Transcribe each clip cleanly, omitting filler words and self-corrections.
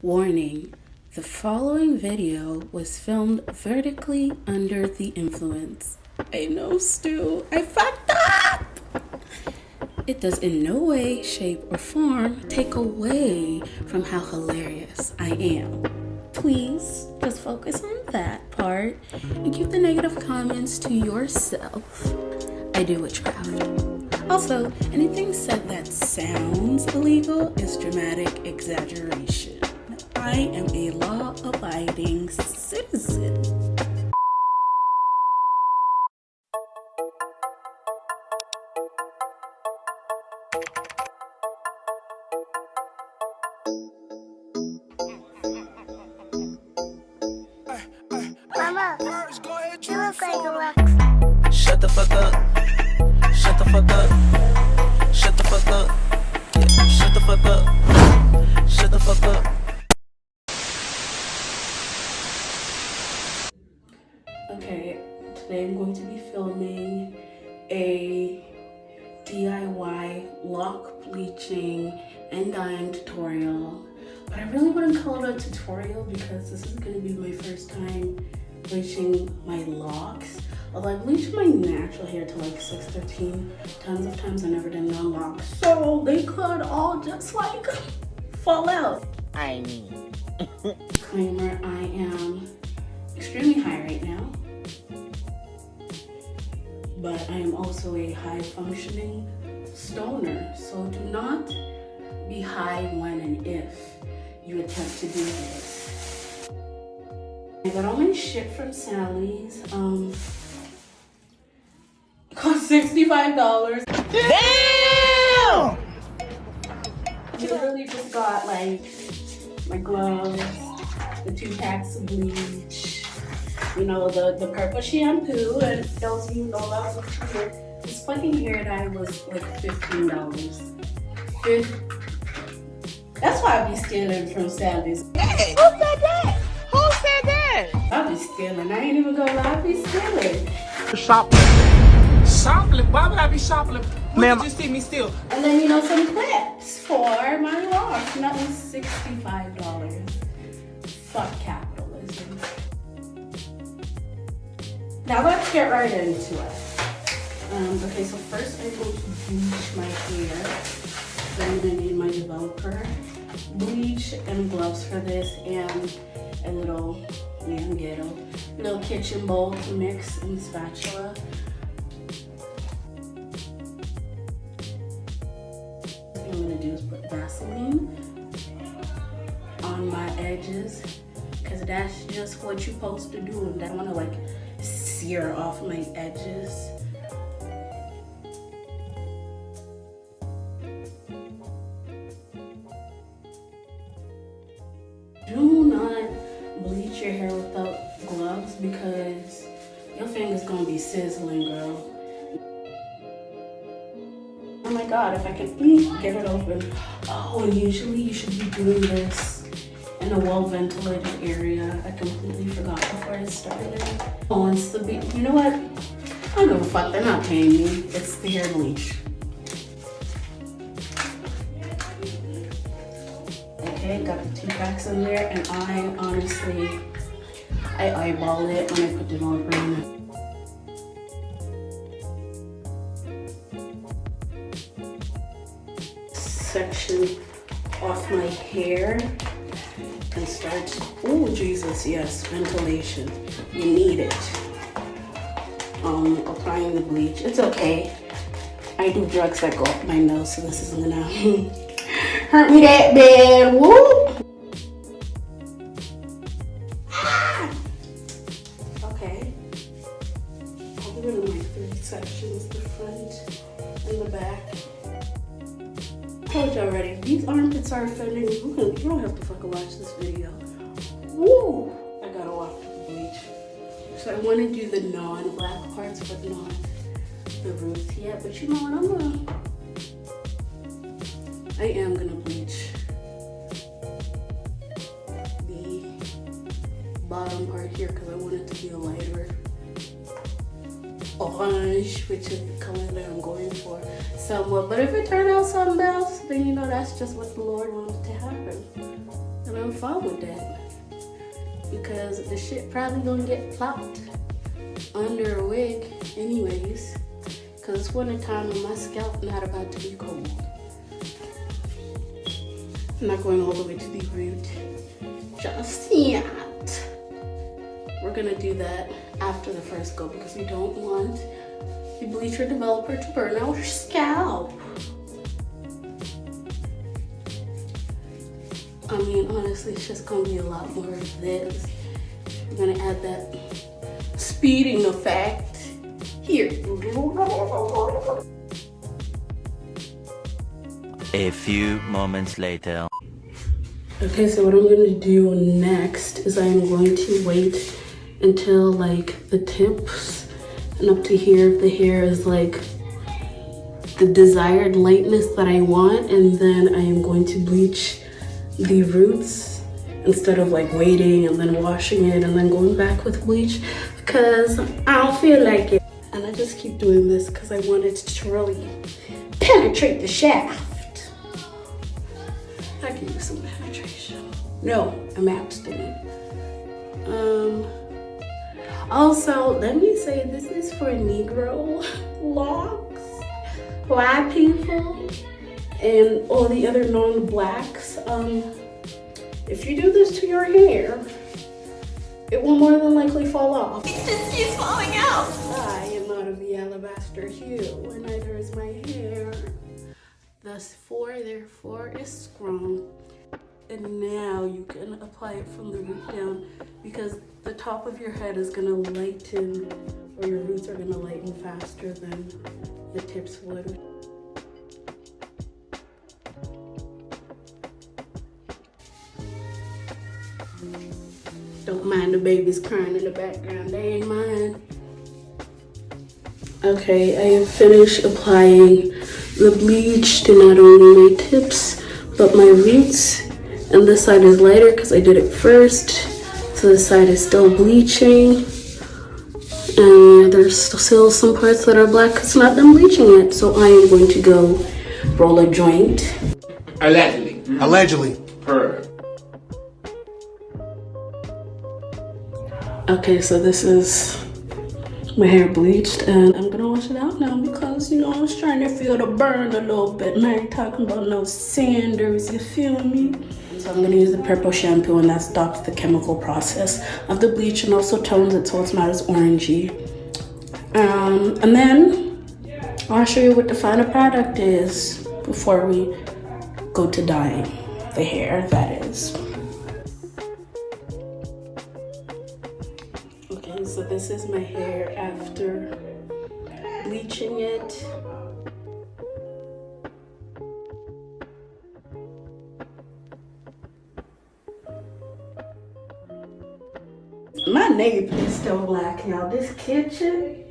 Warning, the following video was filmed vertically under the influence. I know, Stu, I fucked up! It does in no way, shape, or form take away from how hilarious I am. Please just focus on that part and keep the negative comments to yourself. I do witchcraft. Also, anything said that sounds illegal is dramatic exaggeration. I am a law-abiding citizen. Mama, you look like a rock. Shut the fuck up. Shut the fuck up. Shut the fuck up. Yeah, shut the fuck up. Shut the fuck up. Okay, today I'm going to be filming a DIY lock bleaching and dyeing tutorial. But I really wouldn't call it a tutorial because this is going to be my first time bleaching my locks. Although I bleached my natural hair to like 615 tons of times, I never did non-locks. So they could all just like fall out. I mean. Disclaimer, I am extremely high right now. But I am also a high functioning stoner. So do not be high when and if you attempt to do this. I got all my shit from Sally's. It cost $65. Damn! I literally just got like my gloves, the 2 packs of bleach, you know, the purple shampoo, and those of you know that was here. This fucking hair dye was like $15. That's why I be stealing from Sally's. Hey, who said that? Who said that? I be stealing. I ain't even gonna lie, I be stealing. Shoplifting. Shoplifting? Why would I be shoplifting? When did you see me steal? And then, you know, some clips for my locks. And that was $65. Fuck capitalism. Now let's get right into it. Okay, so first I'm going to bleach my hair. Then I'm gonna need my developer bleach and gloves for this, and a little little kitchen bowl to mix and spatula. What I'm gonna do is put Vaseline on my edges, because that's just what you're supposed to do. And I want to like sear off my edges. Do not bleach your hair without gloves because your finger's gonna be sizzling, girl. Oh my god, if I could get it open. Oh, and usually you should be doing this in a well-ventilated area. I completely forgot before I started. Oh, it's the you know what? I don't give a fuck, they're not paying me. It's the hair bleach. Okay, got the 2 packs in there, and I honestly, I eyeball it when I put the developer in it. Section off my hair and start, oh Jesus, yes, ventilation. You need it. Applying the bleach. It's okay. I do drugs that go up my nose, so this isn't gonna hurt me that bad. Woo! Okay. I'll do it in like 3 sections, the front and the back. I told you already, these armpits are offending me. You don't have to fucking watch this video. Woo! I gotta walk to the bleach. So I want to do the non-black parts, but not the roots yet. But you know what? I am gonna bleach the bottom part here because I want it to be a lighter orange, which is the color that I'm going for somewhat. But if it turned out something else, then you know that's just what the Lord wanted to happen. And I'm fine with that. Because the shit probably gonna get plopped under a wig anyways. Cause it's winter time and my scalp not about to be cold. I'm not going all the way to the root just yet. We're gonna do that after the first go because we don't want the bleacher developer to burn our scalp. I mean, honestly, it's just gonna be a lot more of this. We're gonna add that speeding effect here. A few moments later. Okay, so what I'm gonna do next is I'm going to wait until like the tips and up to here, the hair is like the desired lightness that I want, and then I am going to bleach the roots instead of like waiting and then washing it and then going back with bleach because I don't feel like it. And I just keep doing this because I want it to really penetrate the shaft. I can use some penetration. No, I'm abstinent. Also, let me say this is for Negro locks, Black people, and all the other non-blacks. If you do this to your hair, it will more than likely fall off. It just keeps falling out. I am not of the alabaster hue, and neither is my hair. Thus, therefore, is strong. And now you can apply it from the root down because the top of your head is gonna lighten, or your roots are gonna lighten faster than the tips would. Don't mind the babies crying in the background, they ain't mine. Okay, I have finished applying the bleach to not only my tips, but my roots. And this side is lighter because I did it first. So this side is still bleaching. And there's still some parts that are black because it's not done bleaching yet. So I am going to go roll a joint. Allegedly. Allegedly. Per. Okay, so this is my hair bleached and I'm gonna wash it out now because, you know, I was trying to feel the burn a little bit and I ain't talking about no sanders, you feel me? So I'm gonna use the purple shampoo and that stops the chemical process of the bleach and also tones it so it's not as orangey. And then I'll show you what the final product is before we go to dyeing the hair, that is. Okay, so this is my hair after bleaching it. My nape is still black now. This kitchen.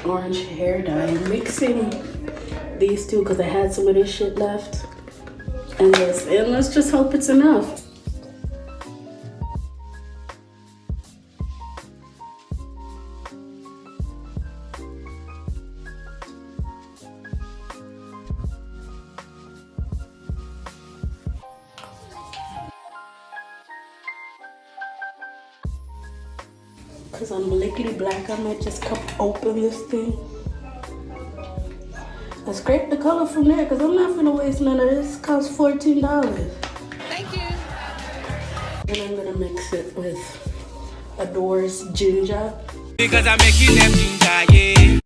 Orange hair dye. I'm mixing these two because I had some of this shit left. And this. And let's just hope it's enough. Because I'm lickety black, I might just come open this thing. I scrape the color from there because I'm not gonna waste none of this. It costs $14. Thank you. And I'm gonna mix it with Adore's ginger. Because I'm making them ginger, yeah.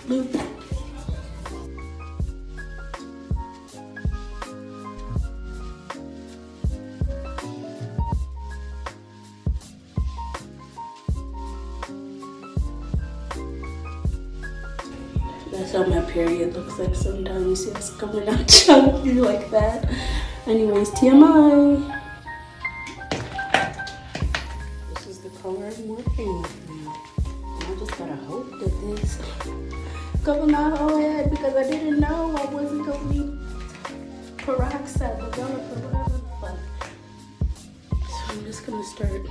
Loop. That's how my period looks like sometimes. It's coming out chunky like that. Anyways, TMI. This is the color I'm working with now. And I just gotta hope that this cover my whole head because I didn't know I wasn't gonna be peroxide developer, whatever the fuck. So I'm just gonna start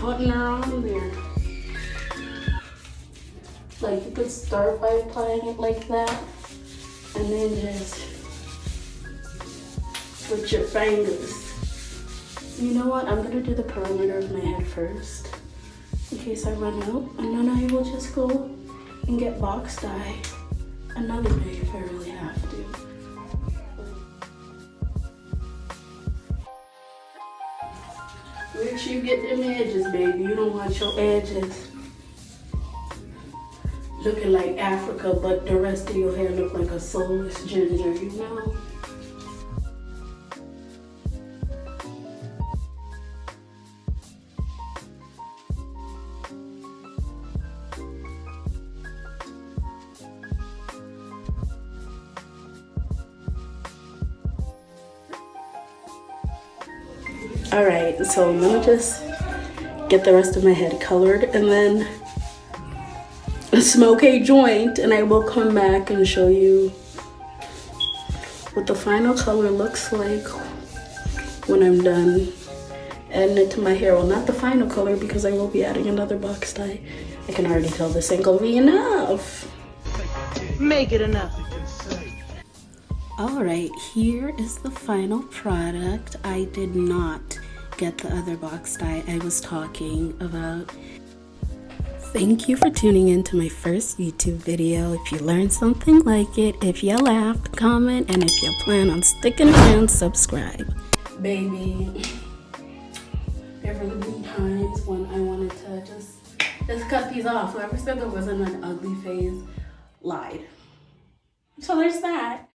putting her on there. Like, you could start by applying it like that, and then just with your fingers. You know what? I'm gonna do the perimeter of my head first, in case I run out, and then I will just go and get box dye another day if I really have to. Make sure you get them edges, baby. You don't want your edges looking like Africa, but the rest of your hair look like a soulless ginger, you know? All right, so I'm gonna just get the rest of my head colored and then smoke a joint, and I will come back and show you what the final color looks like when I'm done adding it to my hair. Well, not the final color because I will be adding another box dye. I can already tell this ain't gonna be enough. Make it enough. All right, here is the final product. I did not get the other box dye I was talking about. Thank you for tuning in to my first YouTube video. If you learned something like it, if you laughed, comment, and if you plan on sticking around, subscribe. Baby, there really been times when I wanted to just cut these off. Whoever said there wasn't an ugly phase lied. So there's that.